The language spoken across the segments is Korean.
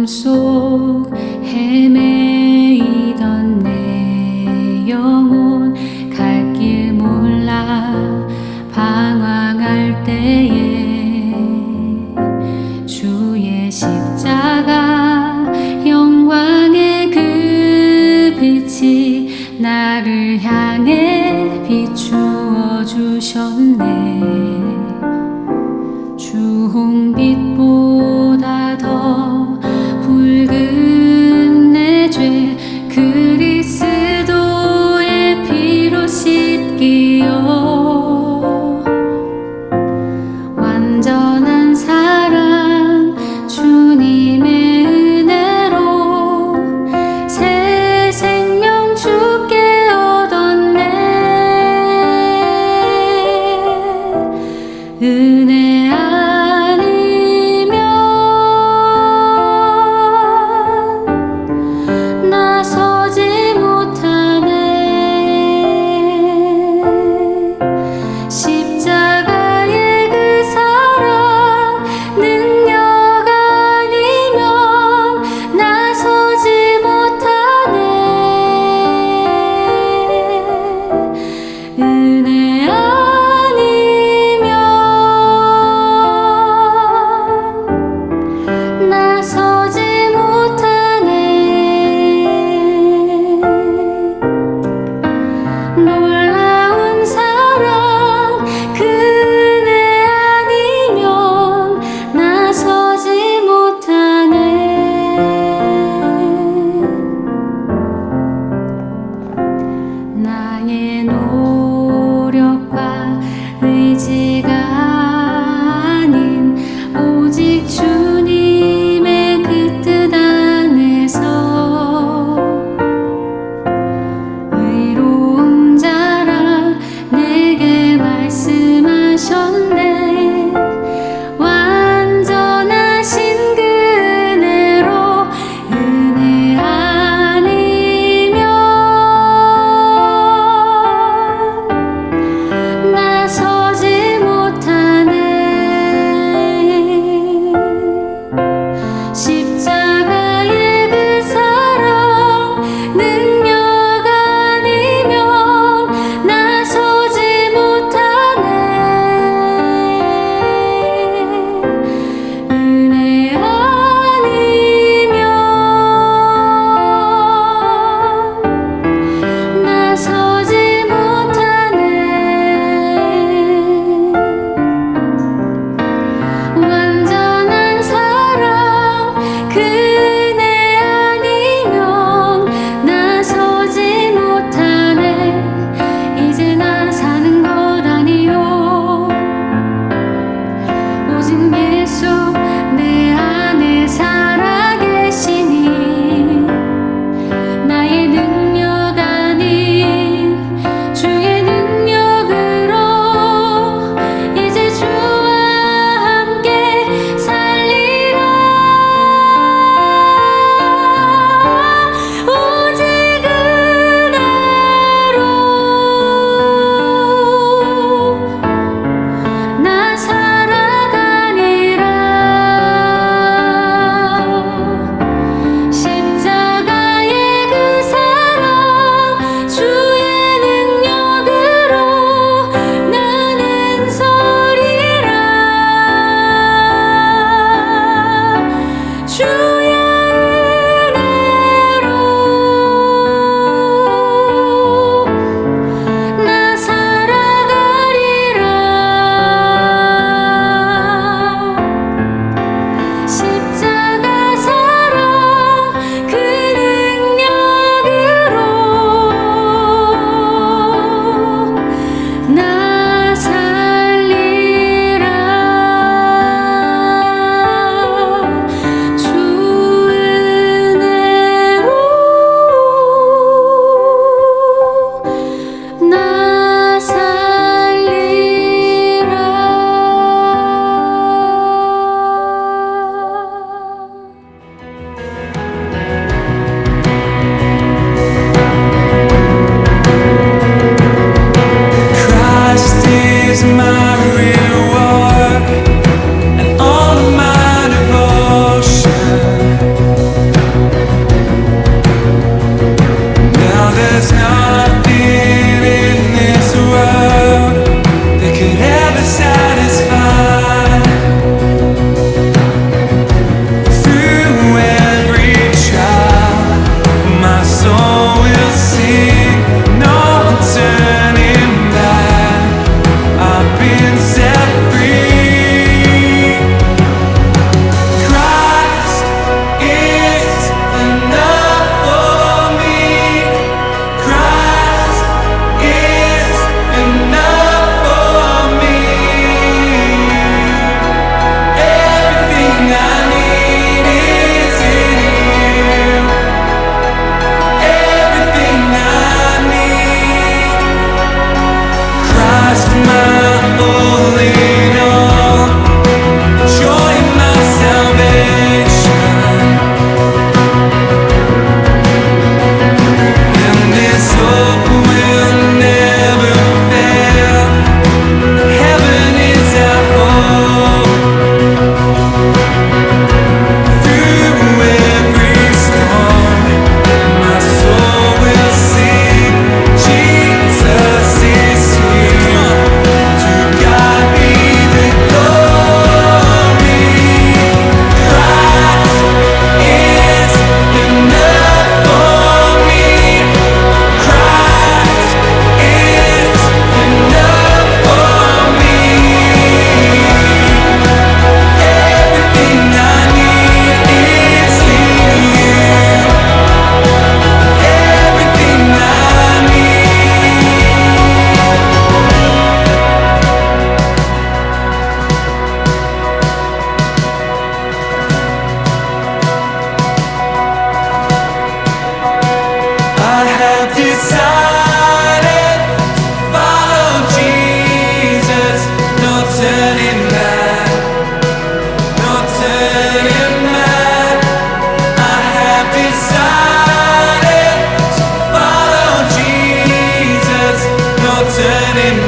속 헤매이던 내 영혼 갈 길 몰라 방황할 때에 주의 십자가 영광의 그 빛이 나를 향해 비추어 주셨네. 주홍빛보다 더 붉은 내 죄 그리스도의 피로 씻기어 완전한 사랑 주님의 은혜로 새 생명 주께 얻었네.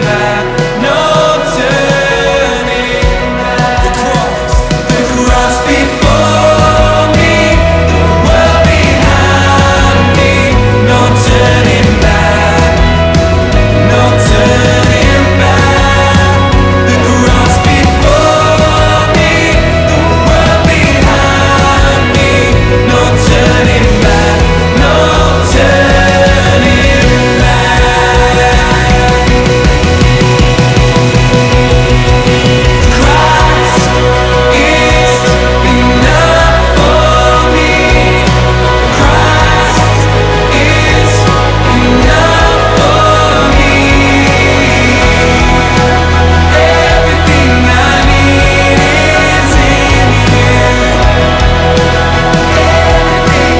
back, no turning back. The cross before me, the world behind me, no turning back, no turning back. The cross before me, the world behind me, no turning back, no turning back. Christ is enough for me. Christ is enough for me. Everything I need is in you.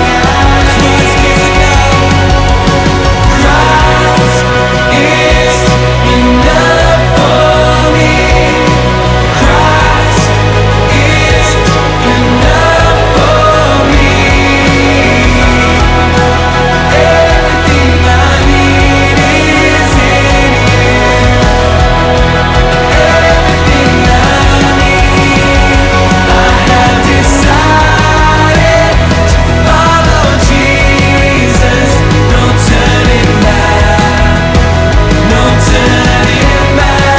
Christ is enough. Christ is enough for me. Christ is enough for me. Everything I need is in you. Everything I need. I have decided to follow Jesus. No turning back, no turning back.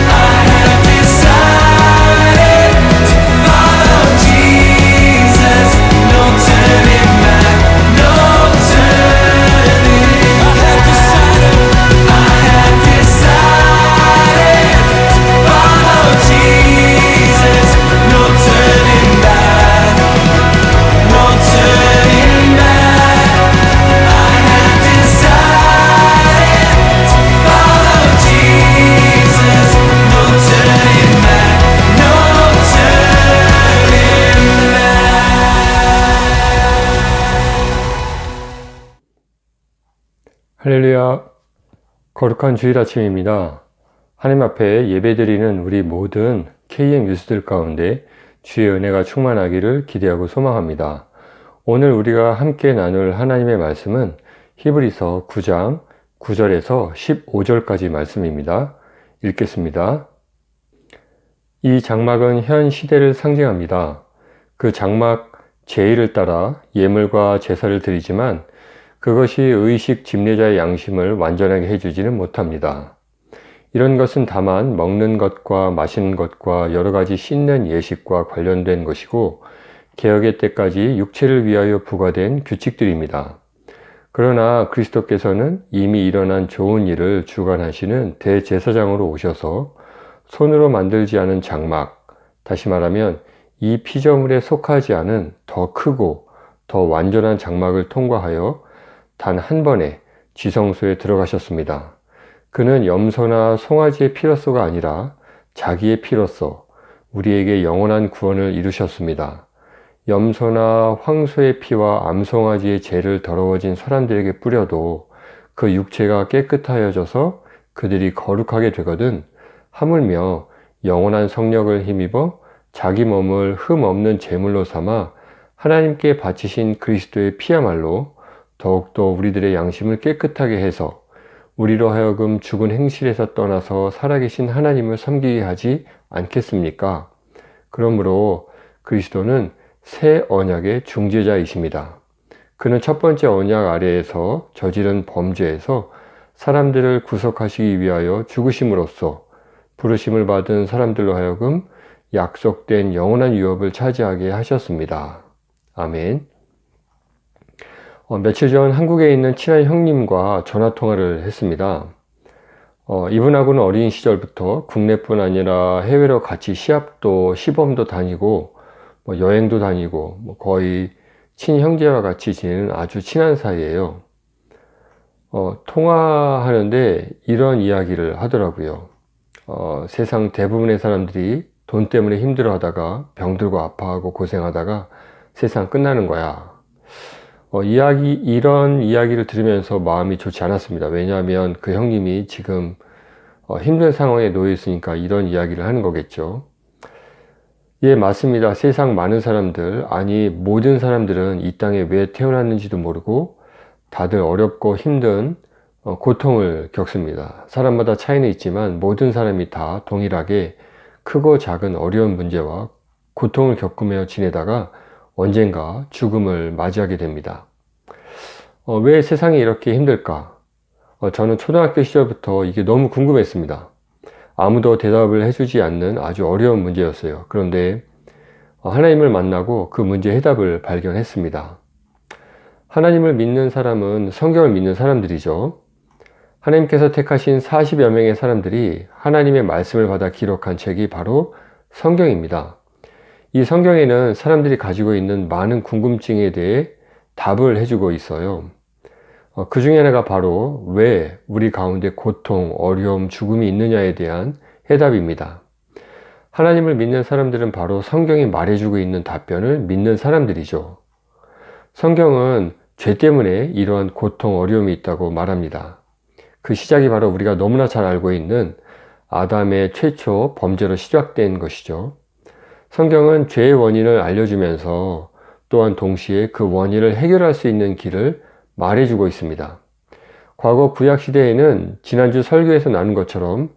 I have decided to follow Jesus. No turning back, no turning. I have decided to follow Jesus. No turning back, no turning back. I have decided to follow Jesus. No turning back, no turning back. 할렐루야. 거룩한 주일 아침입니다. 하나님 앞에 예배드리는 우리 모든 KM 유수들 가운데 주의 은혜가 충만하기를 기대하고 소망합니다. 오늘 우리가 함께 나눌 하나님의 말씀은 히브리서 9장 9절에서 15절까지 말씀입니다. 읽겠습니다. 이 장막은 현 시대를 상징합니다. 그 장막 제의를 따라 예물과 제사를 드리지만 그것이 의식 집례자의 양심을 완전하게 해주지는 못합니다. 이런 것은 다만 먹는 것과 마시는 것과 여러 가지 씻는 예식과 관련된 것이고 개혁의 때까지 육체를 위하여 부과된 규칙들입니다. 그러나 그리스도께서는 이미 일어난 좋은 일을 주관하시는 대제사장으로 오셔서 손으로 만들지 않은 장막, 다시 말하면 이 피조물에 속하지 않은 더 크고 더 완전한 장막을 통과하여 단 한 번에 지성소에 들어가셨습니다. 그는 염소나 송아지의 피로서가 아니라 자기의 피로서 우리에게 영원한 구원을 이루셨습니다. 염소나 황소의 피와 암송아지의 죄를 더러워진 사람들에게 뿌려도 그 육체가 깨끗하여져서 그들이 거룩하게 되거든 하물며 영원한 성령을 힘입어 자기 몸을 흠 없는 제물로 삼아 하나님께 바치신 그리스도의 피야말로 더욱더 우리들의 양심을 깨끗하게 해서 우리로 하여금 죽은 행실에서 떠나서 살아계신 하나님을 섬기게 하지 않겠습니까? 그러므로 그리스도는 새 언약의 중재자이십니다. 그는 첫 번째 언약 아래에서 저지른 범죄에서 사람들을 구속하시기 위하여 죽으심으로써 부르심을 받은 사람들로 하여금 약속된 영원한 유업을 차지하게 하셨습니다. 아멘. 며칠 전 한국에 있는 친한 형님과 전화통화를 했습니다. 이분하고는 어린 시절부터 국내뿐 아니라 해외로 같이 시범도 다니고 여행도 다니고 거의 친형제와 같이 지내는 아주 친한 사이예요. 통화하는데 이런 이야기를 하더라고요. 세상 대부분의 사람들이 돈 때문에 힘들어하다가 병들고 아파하고 고생하다가 세상 끝나는 거야. 이런 이야기를 들으면서 마음이 좋지 않았습니다. 왜냐하면 그 형님이 지금 힘든 상황에 놓여 있으니까 이런 이야기를 하는 거겠죠. 예, 맞습니다. 세상 많은 사람들, 아니 모든 사람들은 이 땅에 왜 태어났는지도 모르고 다들 어렵고 힘든 고통을 겪습니다. 사람마다 차이는 있지만 모든 사람이 다 동일하게 크고 작은 어려운 문제와 고통을 겪으며 지내다가 언젠가 죽음을 맞이하게 됩니다. 왜 세상이 이렇게 힘들까? 저는 초등학교 시절부터 이게 너무 궁금했습니다. 아무도 대답을 해주지 않는 아주 어려운 문제였어요. 그런데 하나님을 만나고 그 문제의 해답을 발견했습니다. 하나님을 믿는 사람은 성경을 믿는 사람들이죠. 하나님께서 택하신 40여 명의 사람들이 하나님의 말씀을 받아 기록한 책이 바로 성경입니다. 이 성경에는 사람들이 가지고 있는 많은 궁금증에 대해 답을 해주고 있어요. 그 중에 하나가 바로 왜 우리 가운데 고통, 어려움, 죽음이 있느냐에 대한 해답입니다. 하나님을 믿는 사람들은 바로 성경이 말해주고 있는 답변을 믿는 사람들이죠. 성경은 죄 때문에 이러한 고통, 어려움이 있다고 말합니다. 그 시작이 바로 우리가 너무나 잘 알고 있는 아담의 최초 범죄로 시작된 것이죠. 성경은 죄의 원인을 알려주면서 또한 동시에 그 원인을 해결할 수 있는 길을 말해주고 있습니다. 과거 구약시대에는 지난주 설교에서 나눈 것처럼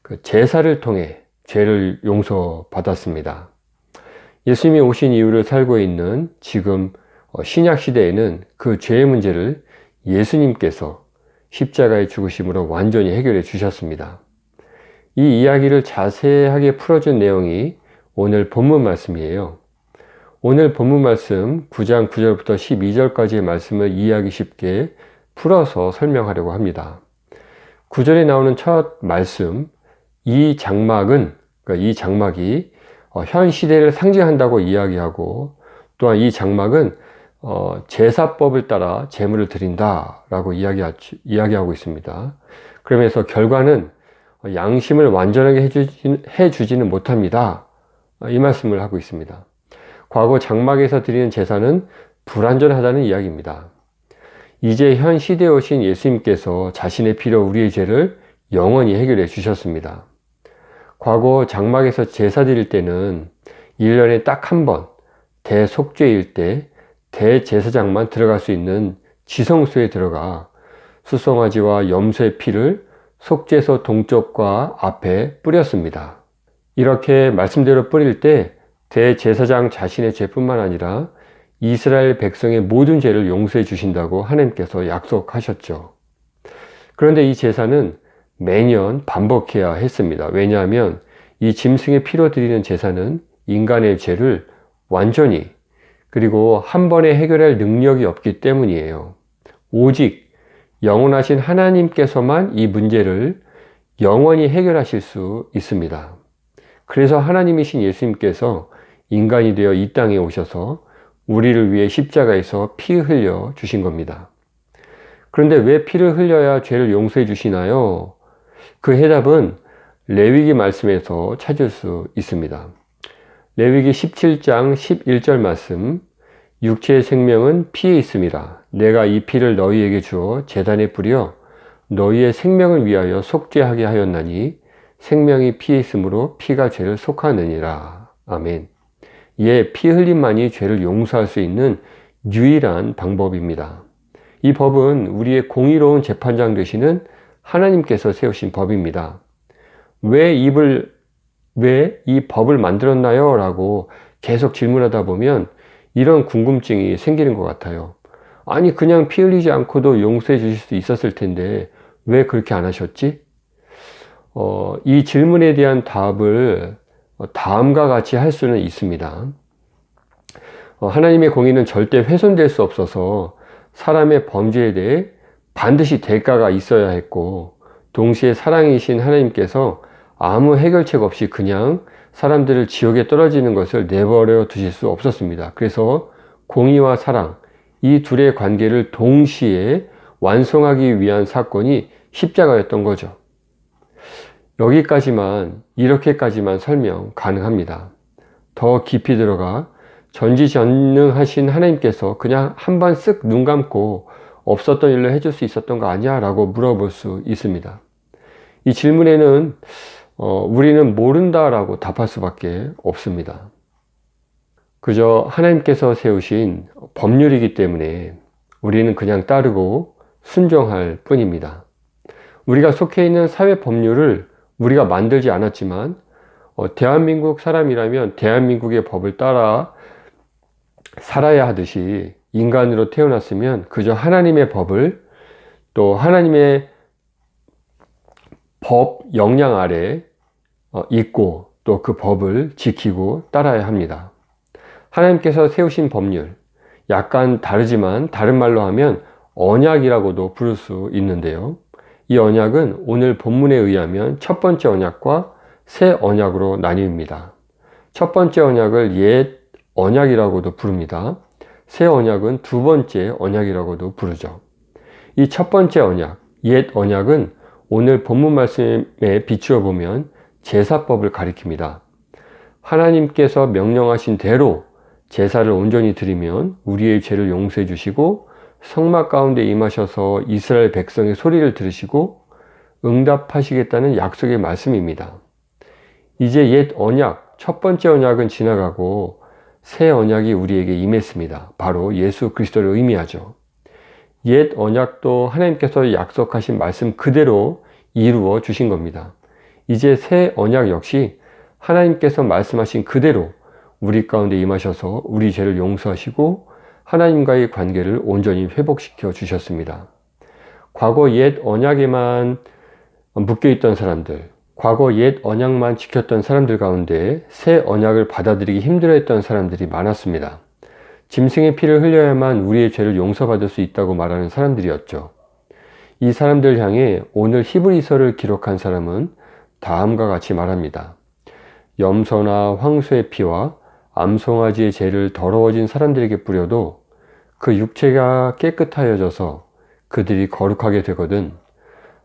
그 제사를 통해 죄를 용서받았습니다. 예수님이 오신 이후를 살고 있는 지금 신약시대에는 그 죄의 문제를 예수님께서 십자가의 죽으심으로 완전히 해결해 주셨습니다. 이 이야기를 자세하게 풀어준 내용이 오늘 본문 말씀이에요. 오늘 본문 말씀 9장 9절부터 12절까지의 말씀을 이해하기 쉽게 풀어서 설명하려고 합니다. 9절에 나오는 첫 말씀, 이 장막은, 그러니까 이 장막이 현 시대를 상징한다고 이야기하고, 또한 이 장막은 제사법을 따라 제물을 드린다라고 이야기하고 있습니다. 그러면서 결과는 양심을 완전하게 해주지는 못합니다. 이 말씀을 하고 있습니다. 과거 장막에서 드리는 제사는 불완전하다는 이야기입니다. 이제 현 시대에 오신 예수님께서 자신의 피로 우리의 죄를 영원히 해결해 주셨습니다. 과거 장막에서 제사 드릴 때는 1년에 딱 한 번 대속죄일 때 대제사장만 들어갈 수 있는 지성소에 들어가 수송아지와 염소의 피를 속죄소 동쪽과 앞에 뿌렸습니다. 이렇게 말씀대로 뿌릴 때 대제사장 자신의 죄뿐만 아니라 이스라엘 백성의 모든 죄를 용서해 주신다고 하나님께서 약속하셨죠. 그런데 이 제사는 매년 반복해야 했습니다. 왜냐하면 이 짐승의 피로 드리는 제사는 인간의 죄를 완전히 그리고 한 번에 해결할 능력이 없기 때문이에요. 오직 영원하신 하나님께서만 이 문제를 영원히 해결하실 수 있습니다. 그래서 하나님이신 예수님께서 인간이 되어 이 땅에 오셔서 우리를 위해 십자가에서 피 흘려 주신 겁니다. 그런데 왜 피를 흘려야 죄를 용서해 주시나요? 그 해답은 레위기 말씀에서 찾을 수 있습니다. 레위기 17장 11절 말씀, 육체의 생명은 피에 있음이라. 내가 이 피를 너희에게 주어 제단에 뿌려 너희의 생명을 위하여 속죄하게 하였나니 생명이 피에 있으므로 피가 죄를 속하느니라. 아멘. 예, 피 흘림만이 죄를 용서할 수 있는 유일한 방법입니다. 이 법은 우리의 공의로운 재판장 되시는 하나님께서 세우신 법입니다. 왜 이 법을 만들었나요? 라고 계속 질문하다 보면 이런 궁금증이 생기는 것 같아요. 아니, 그냥 피 흘리지 않고도 용서해 주실 수 있었을 텐데 왜 그렇게 안 하셨지? 이 질문에 대한 답을 다음과 같이 할 수는 있습니다. 하나님의 공의는 절대 훼손될 수 없어서 사람의 범죄에 대해 반드시 대가가 있어야 했고, 동시에 사랑이신 하나님께서 아무 해결책 없이 그냥 사람들을 지옥에 떨어지는 것을 내버려 두실 수 없었습니다. 그래서 공의와 사랑, 이 둘의 관계를 동시에 완성하기 위한 사건이 십자가였던 거죠. 이렇게까지만 설명 가능합니다. 더 깊이 들어가 전지전능하신 하나님께서 그냥 한 번 쓱 눈 감고 없었던 일로 해줄 수 있었던 거 아니야? 라고 물어볼 수 있습니다. 이 질문에는 우리는 모른다라고 답할 수밖에 없습니다. 그저 하나님께서 세우신 법률이기 때문에 우리는 그냥 따르고 순종할 뿐입니다. 우리가 속해 있는 사회 법률을 우리가 만들지 않았지만 대한민국 사람이라면 대한민국의 법을 따라 살아야 하듯이 인간으로 태어났으면 그저 하나님의 법을 또 하나님의 법 영향 아래 있고 또 그 법을 지키고 따라야 합니다. 하나님께서 세우신 법률, 약간 다르지만 다른 말로 하면 언약이라고도 부를 수 있는데요. 이 언약은 오늘 본문에 의하면 첫 번째 언약과 새 언약으로 나뉩니다. 첫 번째 언약을 옛 언약이라고도 부릅니다. 새 언약은 두 번째 언약이라고도 부르죠. 이 첫 번째 언약, 옛 언약은 오늘 본문 말씀에 비추어 보면 제사법을 가리킵니다. 하나님께서 명령하신 대로 제사를 온전히 드리면 우리의 죄를 용서해 주시고 성막 가운데 임하셔서 이스라엘 백성의 소리를 들으시고 응답하시겠다는 약속의 말씀입니다. 이제 옛 언약, 첫 번째 언약은 지나가고 새 언약이 우리에게 임했습니다. 바로 예수 그리스도를 의미하죠. 옛 언약도 하나님께서 약속하신 말씀 그대로 이루어 주신 겁니다. 이제 새 언약 역시 하나님께서 말씀하신 그대로 우리 가운데 임하셔서 우리 죄를 용서하시고 하나님과의 관계를 온전히 회복시켜 주셨습니다. 과거 옛 언약에만 묶여있던 사람들, 과거 옛 언약만 지켰던 사람들 가운데 새 언약을 받아들이기 힘들어했던 사람들이 많았습니다. 짐승의 피를 흘려야만 우리의 죄를 용서받을 수 있다고 말하는 사람들이었죠. 이 사람들 향해 오늘 히브리서를 기록한 사람은 다음과 같이 말합니다. 염소나 황소의 피와 암송아지의 죄를 더러워진 사람들에게 뿌려도 그 육체가 깨끗하여져서 그들이 거룩하게 되거든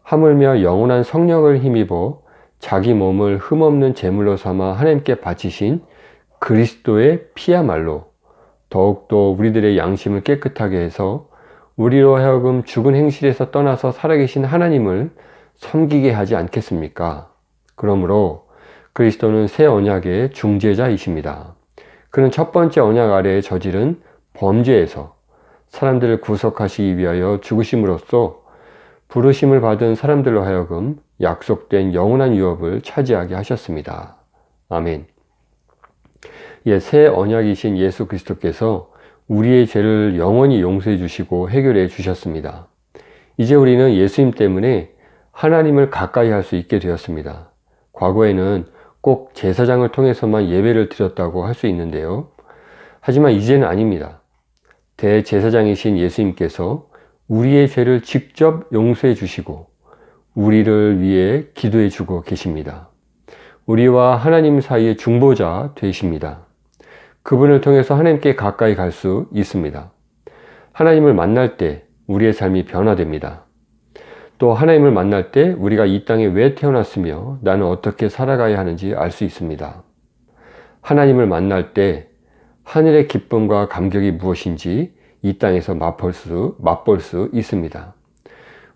하물며 영원한 성령을 힘입어 자기 몸을 흠없는 제물로 삼아 하나님께 바치신 그리스도의 피야말로 더욱더 우리들의 양심을 깨끗하게 해서 우리로 하여금 죽은 행실에서 떠나서 살아계신 하나님을 섬기게 하지 않겠습니까? 그러므로 그리스도는 새 언약의 중재자이십니다. 그는 첫 번째 언약 아래에 저지른 범죄에서 사람들을 구속하시기 위하여 죽으심으로써 부르심을 받은 사람들로 하여금 약속된 영원한 유업을 차지하게 하셨습니다. 아멘. 새 언약이신 예수 그리스도께서 우리의 죄를 영원히 용서해 주시고 해결해 주셨습니다. 이제 우리는 예수님 때문에 하나님을 가까이 할 수 있게 되었습니다. 과거에는 꼭 제사장을 통해서만 예배를 드렸다고 할 수 있는데요. 하지만 이제는 아닙니다. 대제사장이신 예수님께서 우리의 죄를 직접 용서해 주시고 우리를 위해 기도해 주고 계십니다. 우리와 하나님 사이의 중보자 되십니다. 그분을 통해서 하나님께 가까이 갈 수 있습니다. 하나님을 만날 때 우리의 삶이 변화됩니다. 또 하나님을 만날 때 우리가 이 땅에 왜 태어났으며 나는 어떻게 살아가야 하는지 알 수 있습니다. 하나님을 만날 때 하늘의 기쁨과 감격이 무엇인지 이 땅에서 맛볼 수 있습니다.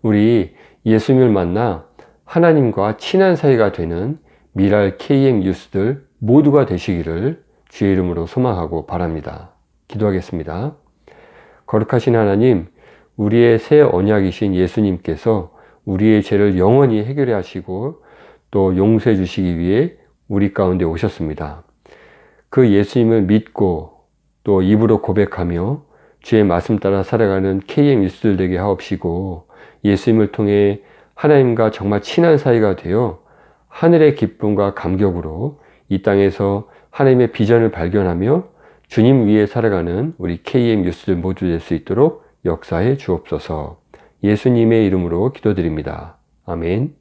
우리 예수님을 만나 하나님과 친한 사이가 되는 미랄 KM 유스들 모두가 되시기를 주의 이름으로 소망하고 바랍니다. 기도하겠습니다. 거룩하신 하나님, 우리의 새 언약이신 예수님께서 우리의 죄를 영원히 해결해 하시고 또 용서해 주시기 위해 우리 가운데 오셨습니다. 그 예수님을 믿고 또 입으로 고백하며 주의 말씀 따라 살아가는 KM 유스들 되게 하옵시고 예수님을 통해 하나님과 정말 친한 사이가 되어 하늘의 기쁨과 감격으로 이 땅에서 하나님의 비전을 발견하며 주님 위에 살아가는 우리 KM 유스들 모두 될 수 있도록 역사해 주옵소서. 예수님의 이름으로 기도드립니다. 아멘.